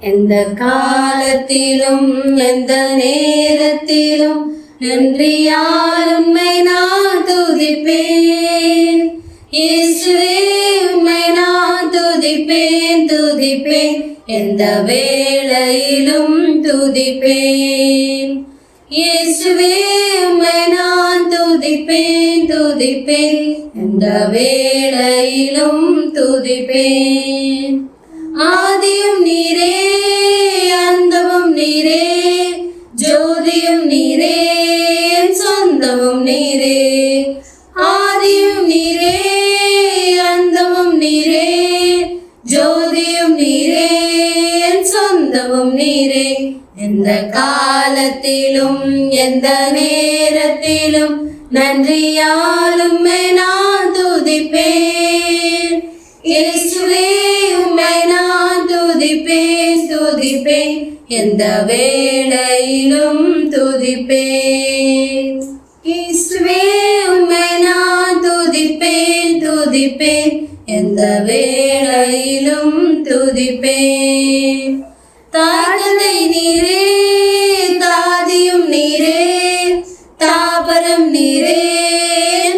எந்த காலத்திலும் எந்த நேரத்திலும் நன்றியால் உம்மை நான் துதிப்பேன். இயேசுவே உம்மை நான் துதிப்பேன் துதிப்பேன், எந்த வேளையிலும் துதிப்பேன். இயேசுவே உம்மை நான் துதிப்பேன் துதிப்பேன், எந்த வேளையிலும் துதிப்பேன். ஆதியும் நீரே அந்தமும் நீரே, ஜோதியும் நீரே என் சொந்தமும் நீரே. ஆதியும் நீரே அந்தமும் நீரே, ஜோதியும் நீரே என் சொந்தமும் நீரே. எந்த காலத்திலும் எந்த நேரத்திலும் நன்றியால் உம்மை நான் துதிப்பேன். இயேசுவே உம்மை நான் துதிப்பேன் துதிப்பேன், எந்த வேளையிலும் துதிப்பேன். இயேசுவே உம்மை நான் துதிப்பேன் துதிப்பேன், எந்த வேளையிலும் துதிப்பேன். தாழ்ந்ததை நீரே தாதியும் நீரே, தாபரம் நீரே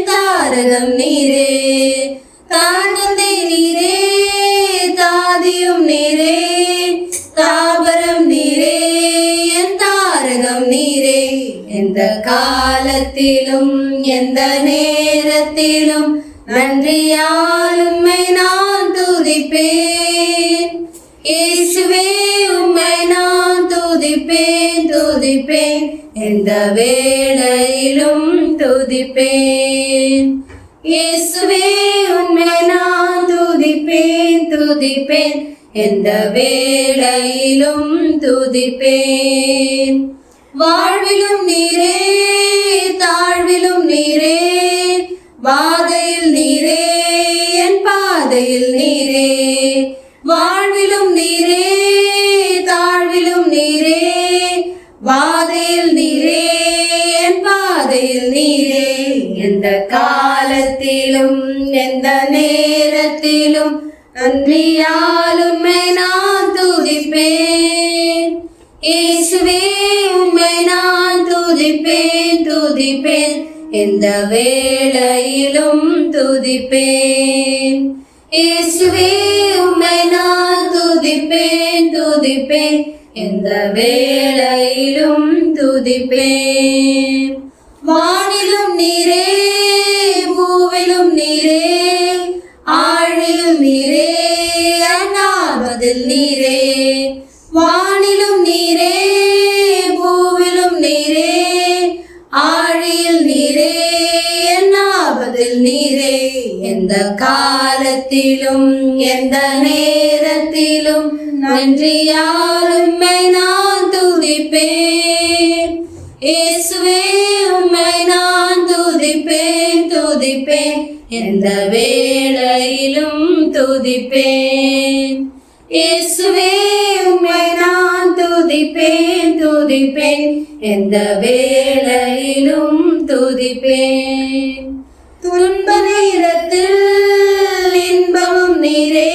தாரகம் நீரே. தாழ்ந்ததை நீரே தாதியும் நீரே, தாபரம் நீரே என் தாரகம் நீரே. எந்த காலத்திலும் எந்த நேரத்திலும் நன்றியால் உம்மை நான் துதிப்பேன். இயேசுவே உம்மை நான் துதிப்பேன் துதிப்பேன், எந்த வேளையிலும் துதிப்பேன். இயேசுவே உம்மை நான் துதிப்பேன் துதிப்பேன், எந்த வேளையிலும் துதிப்பேன். வாழ்விலும் நீரே தாழ்விலும் நீரே, பாதையில் நீரே என் பாதையில் நீரே. வாழ்விலும் நீரே தாழ்விலும் நீரே, பாதையில் நீரே என் பாதையில் நீரே. எந்த காலத்திலும் எந்த நேரத்திலும் நன்றியால் உம்மை நான் துதிப்பேன். இயேசுவே உம்மை நான் துதிப்பேன் துதிப்பேன், எந்த வேளையிலும் துதிப்பேன். இயேசுவே உம்மை நான் துதிப்பேன் துதிப்பேன், எந்த வேளையிலும் துதிப்பேன். வானிலும் நீரே பூவிலும் நீரே, ஆழிலும் நீரே அண்ணாவதில் நீரே. வானிலும் நீரே பூவிலும் நீரே, ஆழியில் நீரே என்னாவதில் நீரே. எந்த காலத்திலும் எந்த நேரத்திலும் நன்றியால் உம்மை நான் துதிப்பேன். இயேசுவே உம்மை நான் துதிப்பேன் துதிப்பேன், எந்த வேளையிலும் துதிப்பேன். இயேசுவே உம்மை நான் துதிப்பேன் துதிப்பேன், எந்த வேளையிலும் துதிப்பேன். துன்ப நேரத்தில் இன்பமும் நீரே,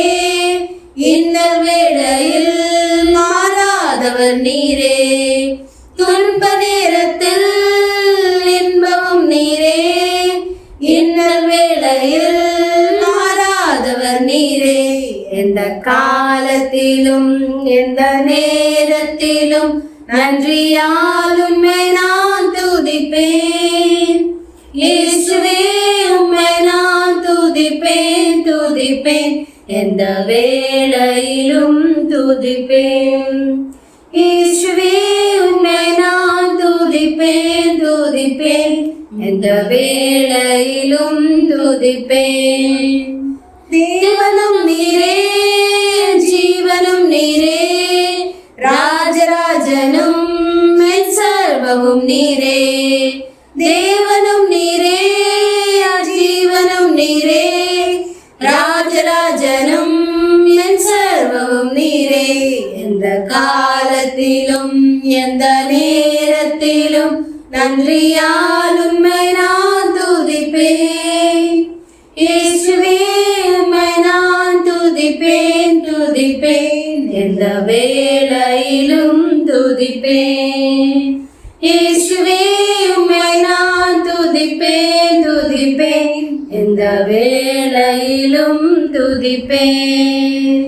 இன்னல் வேளையில் மாறாதவர் நீரே. துன்ப நேரத்தில் இன்பமும் நீரே, இன்னல் வேளையில் மாறாதவர் நீரே. எந்த காலத்திலும் எந்த நேரத்திலும் நன்றியால் உம்மை நான் துதிப்பேன். இயேசுவே உம்மை நான் துதிப்பேன் துதிப்பேன், எந்த வேளையிலும் துதிப்பேன். இயேசுவே உம்மை நான் துதிப்பேன் துதிப்பேன், எந்த வேளையிலும் துதிப்பேன். தேவனும் நீரே ஜீவனும் நீரே, ராஜராஜனும் என் சர்வமும் நீரே. தேவனும் நீரே ஜீவனும் நீரே, ராஜராஜனும் என் சர்வமும் நீரே. எந்த காலத்திலும் எந்த நேரத்திலும் நன்றியால் உம்மை நான் துதிப்பேன். இயேசுவே உம்மை நான் துதிப்பேன் துதிப்பேன், எந்த வேளையிலும் துதிப்பேன். இயேசுவே உம்மை நான் துதிப்பேன் துதிப்பேன், எந்த வேளையிலும் துதிப்பேன்.